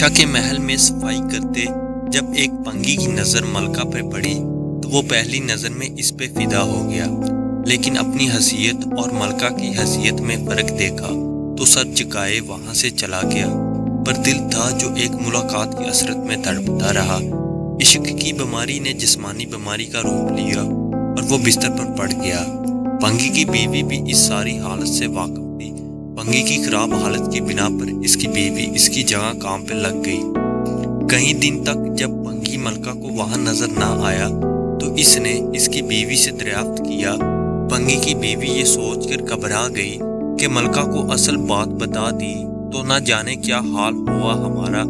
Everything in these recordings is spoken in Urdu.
بادشاہ کے محل میں صفائی کرتے جب ایک پنگی کی نظر ملکہ پہ پڑی تو وہ پہلی نظر میں اس پہ فدا ہو گیا، لیکن اپنی حیثیت اور ملکہ کی حیثیت میں فرق دیکھا تو سر جھکائے وہاں سے چلا گیا۔ پر دل تھا جو ایک ملاقات کی حسرت میں تڑپتا رہا۔ عشق کی بیماری نے جسمانی بیماری کا روپ لیا اور وہ بستر پر پڑ گیا۔ پنگی کی بیوی بھی اس ساری حالت سے واقف تھی۔ پنگی کی خراب حالت کی بنا پر اس کی بیوی اس کی جگہ کام پہ لگ گئی۔ کئی دن تک جب پنگی ملکہ کو وہاں نظر نہ آیا تو اس نے اس کی بیوی سے دریافت کیا۔ پنگی کی بیوی یہ سوچ کر گھبرا گئی کہ ملکہ کو اصل بات بتا دی تو نہ جانے کیا حال ہوا ہمارا،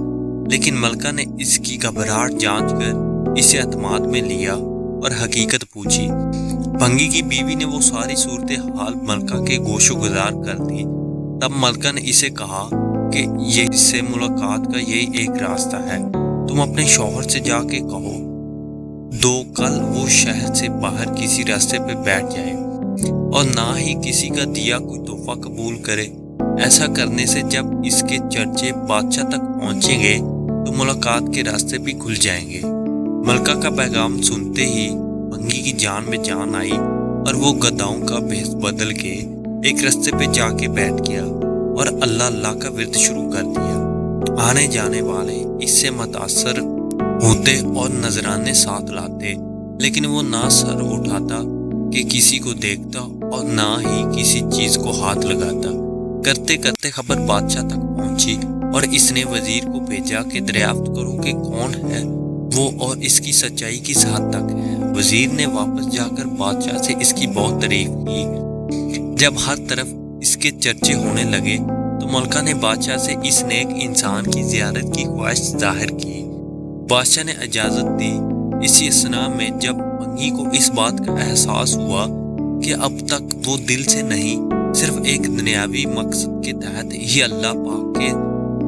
لیکن ملکہ نے اس کی گھبراہٹ جانچ کر اسے اعتماد میں لیا اور حقیقت پوچھی۔ پنگی کی بیوی نے وہ ساری صورتحال ملکہ کے گوش و گزار کر دی۔ تب ملکہ نے اسے کہا کہ یہ اس سے ملاقات کا یہی ایک راستہ ہے، تم اپنے شوہر سے جا کے کہو دو کل وہ شہر سے باہر کسی راستے پہ بیٹھ جائے اور نہ ہی کسی کا دیا کوئی تحفہ قبول کرے۔ ایسا کرنے سے جب اس کے چرچے بادشاہ تک پہنچیں گے تو ملاقات کے راستے بھی کھل جائیں گے۔ ملکہ کا پیغام سنتے ہی پنگی کی جان میں جان آئی اور وہ گداؤں کا بھیس بدل کے ایک راستے پہ جا کے بیٹھ گیا اور اللہ اللہ کا ورد شروع کر دیا۔ آنے جانے والے اس سے متاثر ہوتے اور نذرانے ساتھ لاتے، لیکن وہ نہ سر اٹھاتا کہ کسی کو دیکھتا اور نہ ہی کسی چیز کو ہاتھ لگاتا۔ کرتے کرتے خبر بادشاہ تک پہنچی اور اس نے وزیر کو بھیجا کہ دریافت کرو کہ کون ہے وہ اور اس کی سچائی کس حد تک ہے۔ وزیر نے واپس جا کر بادشاہ سے اس کی بہت تعریف کی۔ جب ہر طرف اس کے چرچے ہونے لگے تو ملکہ نے بادشاہ سے اس نیک انسان کی زیارت کی خواہش ظاہر کی۔ بادشاہ نے اجازت دی۔ اسی اثناء میں جب پنگی کو اس بات کا احساس ہوا کہ اب تک وہ دل سے نہیں صرف ایک دنیاوی مقصد کے تحت ہی اللہ پاک کے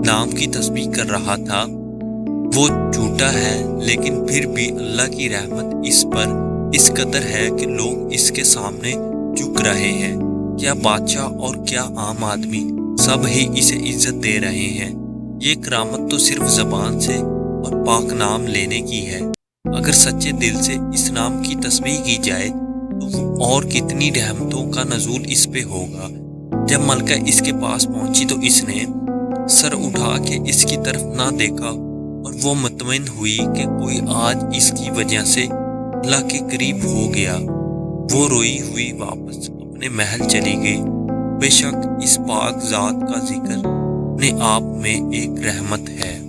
نام کی تسبیح کر رہا تھا، وہ جھوٹا ہے، لیکن پھر بھی اللہ کی رحمت اس پر اس قدر ہے کہ لوگ اس کے سامنے جھک رہے ہیں۔ کیا بادشاہ اور کیا عام آدمی سب ہی اسے عزت دے رہے ہیں۔ یہ کرامت تو صرف زبان سے اور پاک نام لینے کی ہے۔ اگر سچے دل سے اس نام کی تسبیح کی جائے تو اور کتنی رحمتوں کا نزول اس پہ ہوگا۔ جب ملکہ اس کے پاس پہنچی تو اس نے سر اٹھا کے اس کی طرف نہ دیکھا اور وہ مطمئن ہوئی کہ کوئی آج اس کی وجہ سے اللہ کے قریب ہو گیا۔ وہ روئی ہوئی واپس اپنے محل چلی گئی۔ بے شک اس پاک ذات کا ذکر اپنے آپ میں ایک رحمت ہے۔